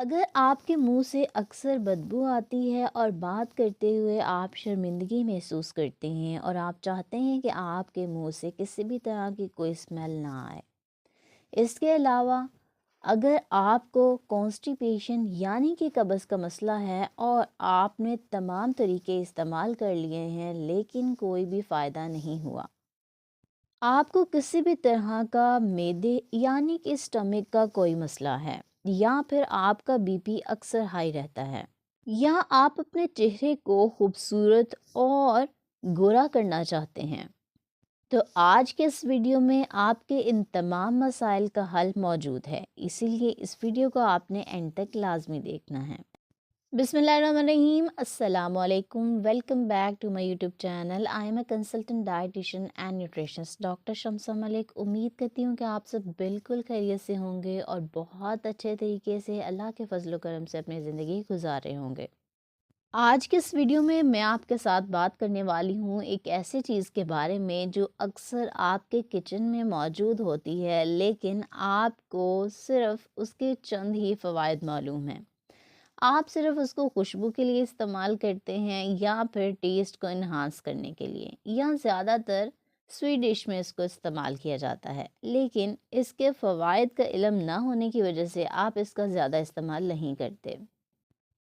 اگر آپ کے منہ سے اکثر بدبو آتی ہے اور بات کرتے ہوئے آپ شرمندگی محسوس کرتے ہیں اور آپ چاہتے ہیں کہ آپ کے منہ سے کسی بھی طرح کی کوئی اسمیل نہ آئے، اس کے علاوہ اگر آپ کو کانسٹیپیشن یعنی کہ قبض کا مسئلہ ہے اور آپ نے تمام طریقے استعمال کر لیے ہیں لیکن کوئی بھی فائدہ نہیں ہوا، آپ کو کسی بھی طرح کا معدے یعنی کہ اسٹمک کا کوئی مسئلہ ہے، یا پھر آپ کا بی پی اکثر ہائی رہتا ہے، یا آپ اپنے چہرے کو خوبصورت اور گورا کرنا چاہتے ہیں، تو آج کے اس ویڈیو میں آپ کے ان تمام مسائل کا حل موجود ہے، اسی لیے اس ویڈیو کو آپ نے اینڈ تک لازمی دیکھنا ہے۔ بسم اللہ الرحمن الرحیم، السلام علیکم، welcome back to my YouTube channel. I am a consultant dietitian and nutritionist doctor Shamsa Malik. امید کرتی ہوں کہ آپ سب بالکل خیریت سے ہوں گے اور بہت اچھے طریقے سے اللہ کے فضل و کرم سے اپنی زندگی گزار رہے ہوں گے۔ آج کے اس ویڈیو میں آپ کے ساتھ بات کرنے والی ہوں ایک ایسی چیز کے بارے میں جو اکثر آپ کے کچن میں موجود ہوتی ہے لیکن آپ کو صرف اس کے چند ہی فوائد معلوم ہیں۔ آپ صرف اس کو خوشبو کے لیے استعمال کرتے ہیں یا پھر ٹیسٹ کو انہانس کرنے کے لیے، یا زیادہ تر سویٹ ڈش میں اس کو استعمال کیا جاتا ہے، لیکن اس کے فوائد کا علم نہ ہونے کی وجہ سے آپ اس کا زیادہ استعمال نہیں کرتے۔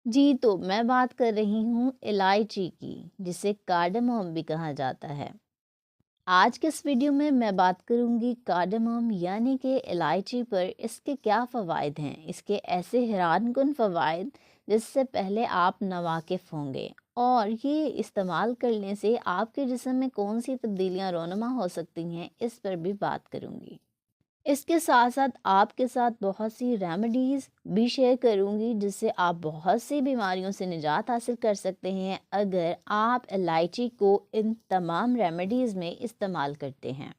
جی، تو میں بات کر رہی ہوں الائچی کی، جسے کارڈموم بھی کہا جاتا ہے۔ آج کے اس ویڈیو میں بات کروں گی کارڈموم یعنی کہ الائچی پر، اس کے کیا فوائد ہیں، اس کے ایسے حیران کن فوائد جس سے پہلے آپ ناواقف ہوں گے، اور یہ استعمال کرنے سے آپ کے جسم میں کون سی تبدیلیاں رونما ہو سکتی ہیں، اس پر بھی بات کروں گی۔ اس کے ساتھ ساتھ آپ کے ساتھ بہت سی ریمیڈیز بھی شیئر کروں گی جس سے آپ بہت سی بیماریوں سے نجات حاصل کر سکتے ہیں اگر آپ الائچی کو ان تمام ریمیڈیز میں استعمال کرتے ہیں۔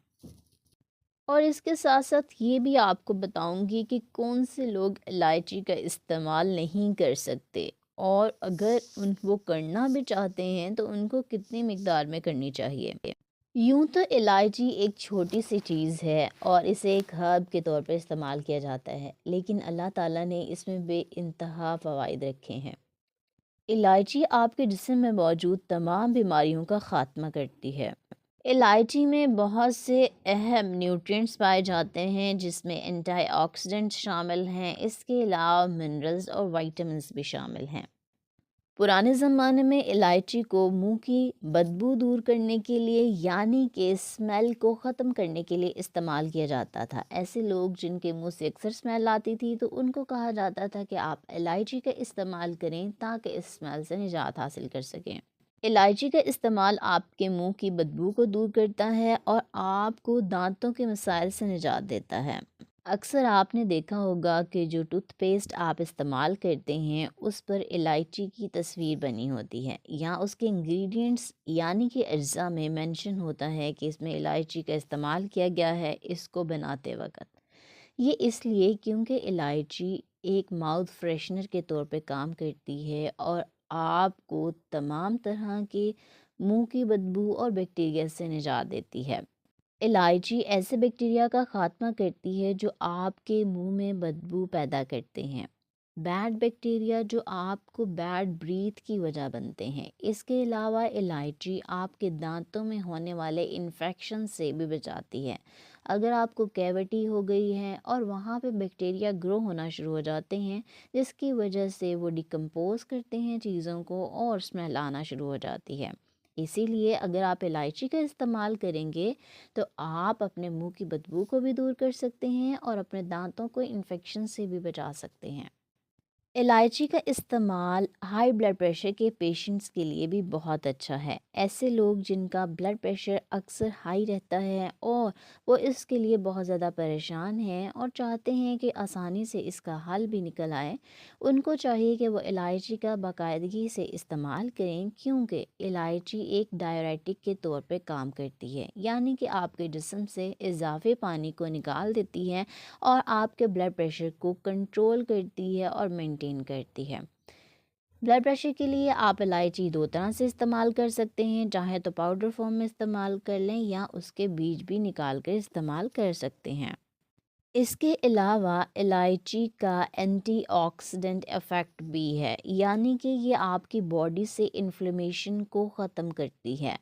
اور اس کے ساتھ ساتھ یہ بھی آپ کو بتاؤں گی کہ کون سے لوگ الائچی کا استعمال نہیں کر سکتے، اور اگر وہ کرنا بھی چاہتے ہیں تو ان کو کتنی مقدار میں کرنی چاہیے۔ یوں تو الائچی ایک چھوٹی سی چیز ہے اور اسے ایک ہرب کے طور پر استعمال کیا جاتا ہے، لیکن اللہ تعالیٰ نے اس میں بے انتہا فوائد رکھے ہیں۔ الائچی آپ کے جسم میں موجود تمام بیماریوں کا خاتمہ کرتی ہے۔ الائچی میں بہت سے اہم نیوٹرینٹس پائے جاتے ہیں جس میں اینٹی آکسیڈنٹس شامل ہیں، اس کے علاوہ منرلز اور وائٹامنس بھی شامل ہیں۔ پرانے زمانے میں الائچی کو منہ کی بدبو دور کرنے کے لیے یعنی کہ اسمیل کو ختم کرنے کے لیے استعمال کیا جاتا تھا۔ ایسے لوگ جن کے منہ سے اکثر اسمیل آتی تھی تو ان کو کہا جاتا تھا کہ آپ الائچی کا استعمال کریں تاکہ اس اسمیل سے نجات حاصل کر سکیں۔ الائچی کا استعمال آپ کے منہ کی بدبو کو دور کرتا ہے اور آپ کو دانتوں کے مسائل سے نجات دیتا ہے۔ اکثر آپ نے دیکھا ہوگا کہ جو ٹوتھ پیسٹ آپ استعمال کرتے ہیں اس پر الائچی کی تصویر بنی ہوتی ہے، یا اس کے انگریڈینٹس یعنی کہ اجزاء میں مینشن ہوتا ہے کہ اس میں الائچی کا استعمال کیا گیا ہے اس کو بناتے وقت۔ یہ اس لیے کیونکہ الائچی ایک ماؤتھ فریشنر کے طور پہ کام کرتی ہے اور آپ کو تمام طرح کے منہ کی بدبو اور بیکٹیریا سے نجات دیتی ہے۔ الائچی ایسے بیکٹیریا کا خاتمہ کرتی ہے جو آپ کے منہ میں بدبو پیدا کرتے ہیں، بیڈ بیکٹیریا جو آپ کو بیڈ بریتھ کی وجہ بنتے ہیں۔ اس کے علاوہ الائچی آپ کے دانتوں میں ہونے والے انفیکشن سے بھی بچاتی ہے۔ اگر آپ کو کیوٹی ہو گئی ہے اور وہاں پہ بیکٹیریا گرو ہونا شروع ہو جاتے ہیں جس کی وجہ سے وہ ڈیکمپوز کرتے ہیں چیزوں کو اور اسمیل آنا شروع ہو جاتی ہے، اسی لیے اگر آپ الائچی کا استعمال کریں گے تو آپ اپنے منہ کی بدبو کو بھی دور کر سکتے ہیں اور اپنے دانتوں کو انفیکشن سے بھی بچا سکتے ہیں۔ الائچی کا استعمال ہائی بلڈ پریشر کے پیشنٹس کے لیے بھی بہت اچھا ہے۔ ایسے لوگ جن کا بلڈ پریشر اکثر ہائی رہتا ہے اور وہ اس کے لیے بہت زیادہ پریشان ہیں اور چاہتے ہیں کہ آسانی سے اس کا حل بھی نکل آئے، ان کو چاہیے کہ وہ الائچی کا باقاعدگی سے استعمال کریں، کیونکہ الائچی ایک ڈائیوریٹک کے طور پہ کام کرتی ہے، یعنی کہ آپ کے جسم سے اضافی پانی کو نکال دیتی ہے اور آپ کے بلڈ پریشر کو کنٹرول کرتی ہے اور مینٹین کرتی ہے۔ بلڈ پریشر کے لیے آپ الائچی دو طرح سے استعمال کر سکتے ہیں، چاہے تو پاؤڈر فارم میں استعمال کر لیں یا اس کے بیج بھی نکال کر استعمال کر سکتے ہیں۔ اس کے علاوہ الائچی کا اینٹی آکسیڈنٹ ایفیکٹ بھی ہے، یعنی کہ یہ آپ کی باڈی سے انفلیمیشن کو ختم کرتی ہے۔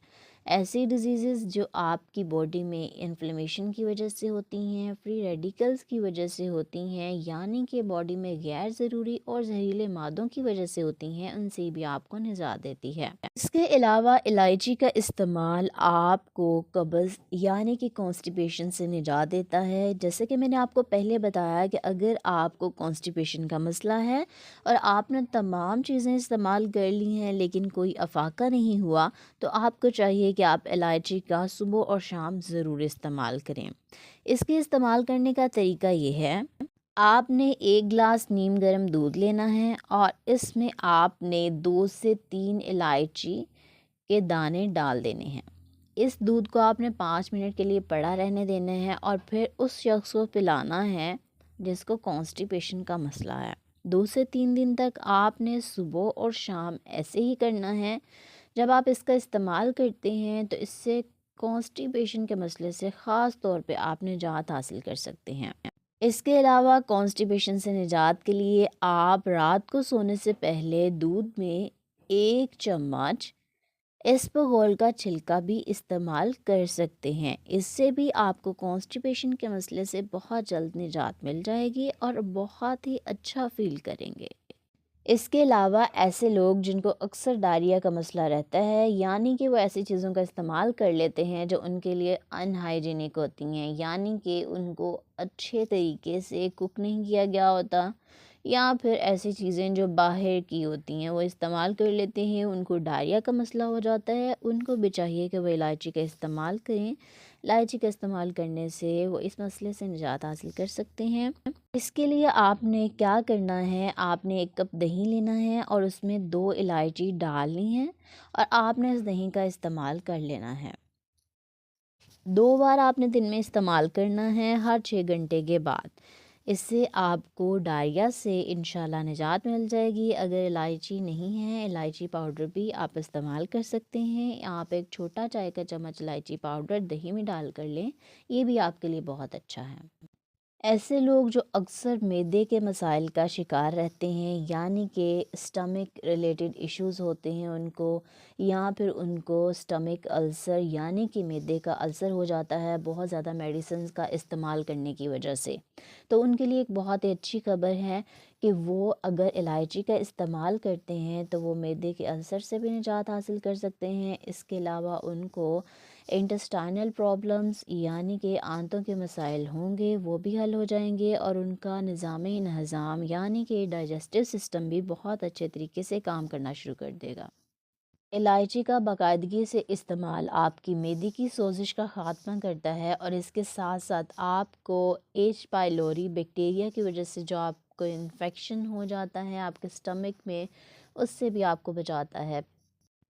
ایسی ڈیزیزز جو آپ کی باڈی میں انفلیمیشن کی وجہ سے ہوتی ہیں، فری ریڈیکلز کی وجہ سے ہوتی ہیں، یعنی کہ باڈی میں غیر ضروری اور زہریلے مادوں کی وجہ سے ہوتی ہیں، ان سے بھی آپ کو نجات دیتی ہے۔ اس کے علاوہ الائچی کا استعمال آپ کو قبض یعنی کہ کانسٹیپیشن سے نجات دیتا ہے۔ جیسے کہ میں نے آپ کو پہلے بتایا کہ اگر آپ کو کانسٹیپیشن کا مسئلہ ہے اور آپ نے تمام چیزیں استعمال کر لی ہیں لیکن کوئی افاقہ نہیں ہوا، تو آپ کو چاہیے کہ آپ الائچی کا صبح اور شام ضرور استعمال کریں۔ اس کے استعمال کرنے کا طریقہ یہ ہے، آپ نے 1 گلاس نیم گرم دودھ لینا ہے اور اس میں آپ نے 2 سے 3 الائچی کے دانے ڈال دینے ہیں۔ اس دودھ کو آپ نے 5 منٹ کے لیے پڑا رہنے دینا ہے اور پھر اس شخص کو پلانا ہے جس کو کانسٹیپیشن کا مسئلہ ہے۔ 2 سے 3 دن تک آپ نے صبح اور شام ایسے ہی کرنا ہے۔ جب آپ اس کا استعمال کرتے ہیں تو اس سے کانسٹیپیشن کے مسئلے سے خاص طور پہ آپ نجات حاصل کر سکتے ہیں۔ اس کے علاوہ کانسٹیپیشن سے نجات کے لیے آپ رات کو سونے سے پہلے دودھ میں 1 چمچ اسپغول کا چھلکا بھی استعمال کر سکتے ہیں۔ اس سے بھی آپ کو کانسٹیپیشن کے مسئلے سے بہت جلد نجات مل جائے گی اور بہت ہی اچھا فیل کریں گے۔ اس کے علاوہ ایسے لوگ جن کو اکثر ڈائریا کا مسئلہ رہتا ہے، یعنی کہ وہ ایسی چیزوں کا استعمال کر لیتے ہیں جو ان کے لیے ان ہائیجینک ہوتی ہیں، یعنی کہ ان کو اچھے طریقے سے کوک نہیں کیا گیا ہوتا، یا پھر ایسی چیزیں جو باہر کی ہوتی ہیں وہ استعمال کر لیتے ہیں، ان کو ڈائریا کا مسئلہ ہو جاتا ہے، ان کو بھی چاہیے کہ وہ الائچی کا استعمال کریں۔ الائچی کا استعمال کرنے سے وہ اس مسئلے سے نجات حاصل کر سکتے ہیں۔ اس کے لیے آپ نے کیا کرنا ہے، آپ نے 1 کپ دہی لینا ہے اور اس میں 2 الائچی ڈالنی ہے اور آپ نے اس دہی کا استعمال کر لینا ہے۔ 2 بار آپ نے دن میں استعمال کرنا ہے، ہر 6 گھنٹے کے بعد۔ اس سے آپ کو ڈائریا سے انشاءاللہ نجات مل جائے گی۔ اگر الائچی نہیں ہے، الائچی پاؤڈر بھی آپ استعمال کر سکتے ہیں۔ آپ 1 چھوٹا چائے کا چمچ الائچی پاؤڈر دہی میں ڈال کر لیں، یہ بھی آپ کے لیے بہت اچھا ہے۔ ایسے لوگ جو اکثر معدے کے مسائل کا شکار رہتے ہیں، یعنی کہ اسٹمک ریلیٹڈ ایشوز ہوتے ہیں ان کو، یا پھر ان کو اسٹمک السر یعنی کہ معدے کا السر ہو جاتا ہے بہت زیادہ میڈیسنز کا استعمال کرنے کی وجہ سے، تو ان کے لیے ایک بہت ہی اچھی خبر ہے کہ وہ اگر الائچی کا استعمال کرتے ہیں تو وہ معدے کے السر سے بھی نجات حاصل کر سکتے ہیں۔ اس کے علاوہ ان کو انٹسٹائنل پرابلمز یعنی کہ آنتوں کے مسائل ہوں گے وہ بھی حل ہو جائیں گے، اور ان کا نظام انہضام یعنی کہ ڈائجسٹو سسٹم بھی بہت اچھے طریقے سے کام کرنا شروع کر دے گا۔ الائچی کا باقاعدگی سے استعمال آپ کی معدے کی سوزش کا خاتمہ کرتا ہے، اور اس کے ساتھ ساتھ آپ کو ایچ پائلوری بیکٹیریا کی وجہ سے جو آپ کو انفیکشن ہو جاتا ہے آپ کے اسٹمک میں، اس سے بھی آپ کو بچاتا ہے۔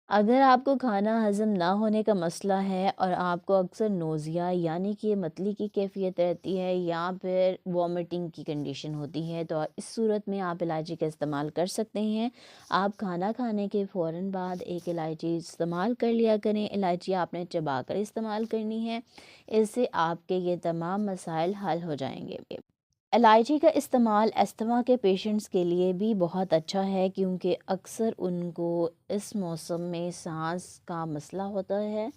اگر آپ کو کھانا ہضم نہ ہونے کا مسئلہ ہے اور آپ کو اکثر نوزیا یعنی کہ متلی کی کیفیت رہتی ہے یا پھر وامٹنگ کی کنڈیشن ہوتی ہے، تو اس صورت میں آپ الائچی کا استعمال کر سکتے ہیں۔ آپ کھانا کھانے کے فوراً بعد 1 الائچی استعمال کر لیا کریں۔ الائچی آپ نے چبا کر استعمال کرنی ہے، اس سے آپ کے یہ تمام مسائل حل ہو جائیں گے۔ الائچی کا استعمال استھما کے پیشنٹس کے لیے بھی بہت اچھا ہے، کیونکہ اکثر ان کو اس موسم میں سانس کا مسئلہ ہوتا ہے،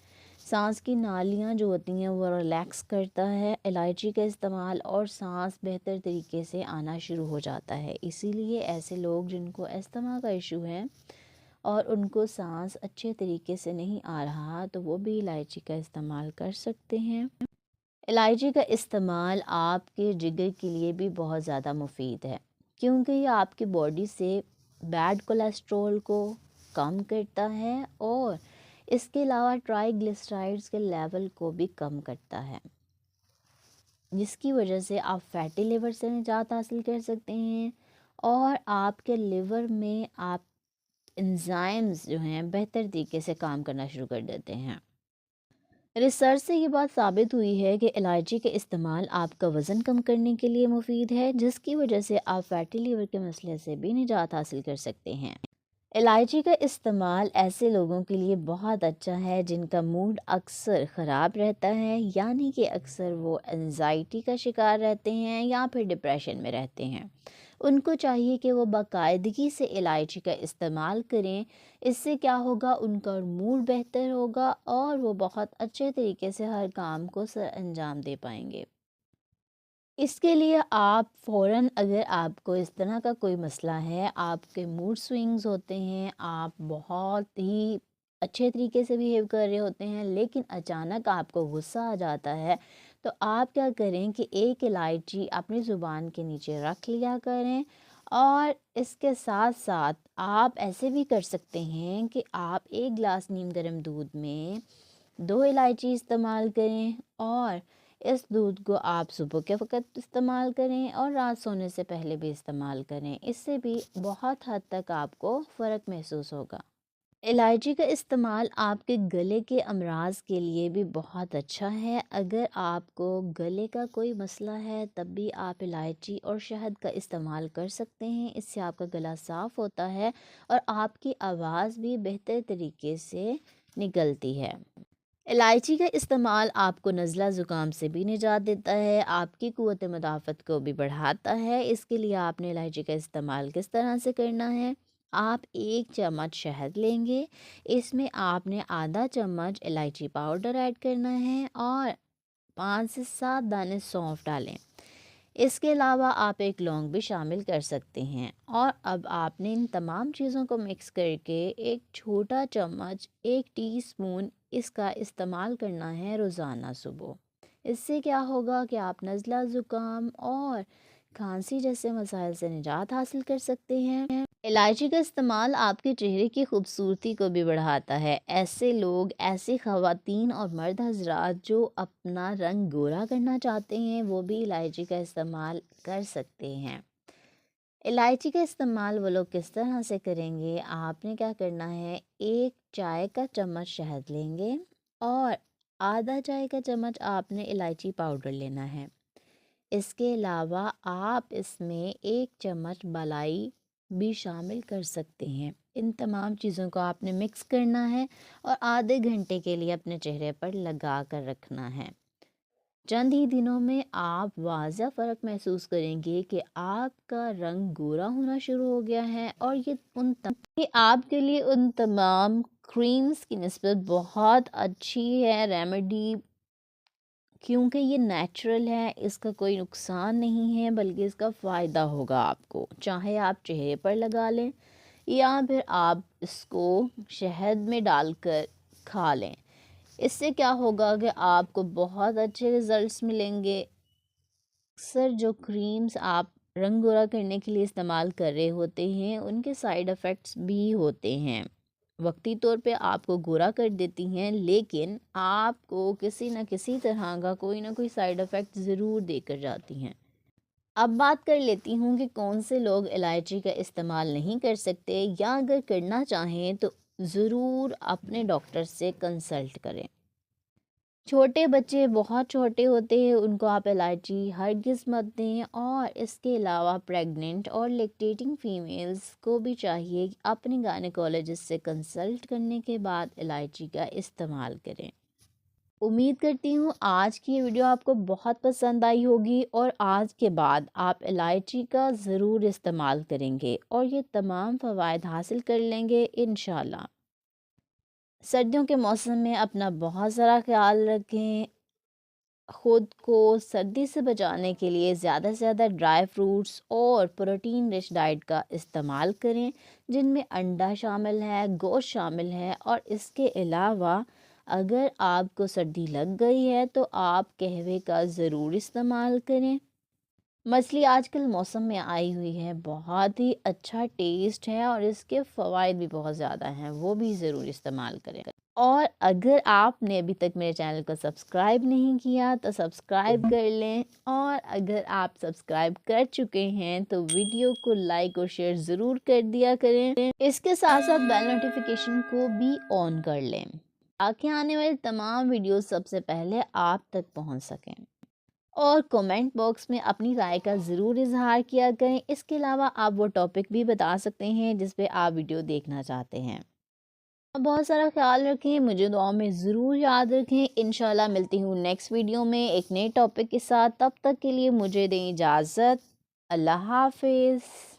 سانس کی نالیاں جو ہوتی ہیں وہ ریلیکس کرتا ہے الائچی کا استعمال، اور سانس بہتر طریقے سے آنا شروع ہو جاتا ہے۔ اسی لیے ایسے لوگ جن کو استھما کا ایشو ہے اور ان کو سانس اچھے طریقے سے نہیں آ رہا، تو وہ بھی الائچی کا استعمال کر سکتے ہیں۔ الائچی کا استعمال آپ کے جگر کے لیے بھی بہت زیادہ مفید ہے، کیونکہ یہ آپ کی باڈی سے بیڈ کولیسٹرول کو کم کرتا ہے اور اس کے علاوہ ٹرائی گلیسرائڈز کے لیول کو بھی کم کرتا ہے، جس کی وجہ سے آپ فیٹی لیور سے نجات حاصل کر سکتے ہیں، اور آپ کے لیور میں آپ انزائمز جو ہیں بہتر طریقے سے کام کرنا شروع کر دیتے ہیں۔ ریسرچ سے یہ بات ثابت ہوئی ہے کہ الائچی کے استعمال آپ کا وزن کم کرنے کے لیے مفید ہے، جس کی وجہ سے آپ فیٹی لیور کے مسئلے سے بھی نجات حاصل کر سکتے ہیں۔ الائچی کا استعمال ایسے لوگوں کے لیے بہت اچھا ہے جن کا موڈ اکثر خراب رہتا ہے، یعنی کہ اکثر وہ انزائٹی کا شکار رہتے ہیں یا پھر ڈپریشن میں رہتے ہیں۔ ان کو چاہیے کہ وہ باقاعدگی سے الائچی کا استعمال کریں۔ اس سے کیا ہوگا، ان کا موڈ بہتر ہوگا اور وہ بہت اچھے طریقے سے ہر کام کو سر انجام دے پائیں گے۔ اس کے لیے آپ فوراً، اگر آپ کو اس طرح کا کوئی مسئلہ ہے، آپ کے موڈ سوئنگز ہوتے ہیں، آپ بہت ہی اچھے طریقے سے بیہیو کر رہے ہوتے ہیں لیکن اچانک آپ کو غصہ آ جاتا ہے، تو آپ کیا کریں کہ ایک الائچی اپنی زبان کے نیچے رکھ لیا کریں، اور اس کے ساتھ ساتھ آپ ایسے بھی کر سکتے ہیں کہ آپ ایک گلاس نیم گرم دودھ میں 2 الائچی استعمال کریں، اور اس دودھ کو آپ صبح کے وقت استعمال کریں اور رات سونے سے پہلے بھی استعمال کریں۔ اس سے بھی بہت حد تک آپ کو فرق محسوس ہوگا۔ الائچی کا استعمال آپ کے گلے کے امراض کے لیے بھی بہت اچھا ہے۔ اگر آپ کو گلے کا کوئی مسئلہ ہے تب بھی آپ الائچی اور شہد کا استعمال کر سکتے ہیں۔ اس سے آپ کا گلا صاف ہوتا ہے اور آپ کی آواز بھی بہتر طریقے سے نکلتی ہے۔ الائچی کا استعمال آپ کو نزلہ زکام سے بھی نجات دیتا ہے، آپ کی قوت مدافعت کو بھی بڑھاتا ہے۔ اس کے لیے آپ نے الائچی کا استعمال کس طرح سے کرنا ہے، آپ 1 چمچ شہد لیں گے، اس میں آپ نے آدھا چمچ الائچی پاؤڈر ایڈ کرنا ہے اور 5 سے 7 دانے سونف ڈالیں۔ اس کے علاوہ آپ ایک لونگ بھی شامل کر سکتے ہیں، اور اب آپ نے ان تمام چیزوں کو مکس کر کے 1 چھوٹا چمچ 1 ٹی اسپون اس کا استعمال کرنا ہے روزانہ صبح۔ اس سے کیا ہوگا کہ آپ نزلہ زکام اور کھانسی جیسے مسائل سے نجات حاصل کر سکتے ہیں۔ الائچی کا استعمال آپ کے چہرے کی خوبصورتی کو بھی بڑھاتا ہے۔ ایسے لوگ، ایسی خواتین اور مرد حضرات جو اپنا رنگ گورا کرنا چاہتے ہیں، وہ بھی الائچی کا استعمال کر سکتے ہیں۔ الائچی کا استعمال وہ لوگ کس طرح سے کریں گے، آپ نے کیا کرنا ہے، 1 چائے کا چمچ شہد لیں گے اور آدھا چائے کا چمچ آپ نے الائچی پاؤڈر لینا ہے۔ اس کے علاوہ آپ اس میں 1 چمچ بالائی بھی شامل کر سکتے ہیں۔ ان تمام چیزوں کو آپ نے مکس کرنا ہے اور آدھے گھنٹے کے لیے اپنے چہرے پر لگا کر رکھنا ہے۔ چند ہی دنوں میں آپ واضح فرق محسوس کریں گے کہ آپ کا رنگ گورا ہونا شروع ہو گیا ہے، اور یہ آپ کے لیے ان تمام کریمز کی نسبت بہت اچھی ہے ریمیڈی، کیونکہ یہ نیچرل ہے، اس کا کوئی نقصان نہیں ہے بلکہ اس کا فائدہ ہوگا آپ کو، چاہے آپ چہرے پر لگا لیں یا پھر آپ اس کو شہد میں ڈال کر کھا لیں۔ اس سے کیا ہوگا کہ آپ کو بہت اچھے رزلٹس ملیں گے۔ اکثر جو کریمز آپ رنگ گورا کرنے کے لیے استعمال کر رہے ہوتے ہیں، ان کے سائیڈ افیکٹس بھی ہوتے ہیں، وقتی طور پہ آپ کو گورا کر دیتی ہیں، لیکن آپ کو کسی نہ کسی طرح کا کوئی نہ کوئی سائیڈ افیکٹ ضرور دے کر جاتی ہیں۔ اب بات کر لیتی ہوں کہ کون سے لوگ الائچی کا استعمال نہیں کر سکتے، یا اگر کرنا چاہیں تو ضرور اپنے ڈاکٹر سے کنسلٹ کریں۔ چھوٹے بچے بہت چھوٹے ہوتے ہیں، ان کو آپ الائچی ہرگز مت دیں، اور اس کے علاوہ پریگننٹ اور لیکٹیٹنگ فیمیلز کو بھی چاہیے کہ اپنے گائنیکولوجسٹ سے کنسلٹ کرنے کے بعد الائچی کا استعمال کریں۔ امید کرتی ہوں آج کی یہ ویڈیو آپ کو بہت پسند آئی ہوگی، اور آج کے بعد آپ الائچی کا ضرور استعمال کریں گے اور یہ تمام فوائد حاصل کر لیں گے انشاءاللہ۔ سردیوں کے موسم میں اپنا بہت سارا خیال رکھیں، خود کو سردی سے بچانے کے لیے زیادہ سے زیادہ ڈرائی فروٹس اور پروٹین رچ ڈائٹ کا استعمال کریں، جن میں انڈا شامل ہے، گوشت شامل ہے، اور اس کے علاوہ اگر آپ کو سردی لگ گئی ہے تو آپ قہوے کا ضرور استعمال کریں۔ مچھلی آج کل موسم میں آئی ہوئی ہے، بہت ہی اچھا ٹیسٹ ہے اور اس کے فوائد بھی بہت زیادہ ہیں، وہ بھی ضرور استعمال کریں۔ اور اگر آپ نے ابھی تک میرے چینل کو سبسکرائب نہیں کیا تو سبسکرائب کر لیں، اور اگر آپ سبسکرائب کر چکے ہیں تو ویڈیو کو لائک اور شیئر ضرور کر دیا کریں۔ اس کے ساتھ ساتھ بیل نوٹیفیکیشن کو بھی آن کر لیں تاکہ آنے والے تمام ویڈیوز سب سے پہلے آپ تک پہنچ سکیں۔ اور کمنٹ باکس میں اپنی رائے کا ضرور اظہار کیا کریں۔ اس کے علاوہ آپ وہ ٹاپک بھی بتا سکتے ہیں جس پہ آپ ویڈیو دیکھنا چاہتے ہیں۔ بہت سارا خیال رکھیں، مجھے دعاؤں میں ضرور یاد رکھیں۔ انشاءاللہ ملتی ہوں نیکسٹ ویڈیو میں ایک نئے ٹاپک کے ساتھ، تب تک کے لیے مجھے دیں اجازت۔ اللہ حافظ۔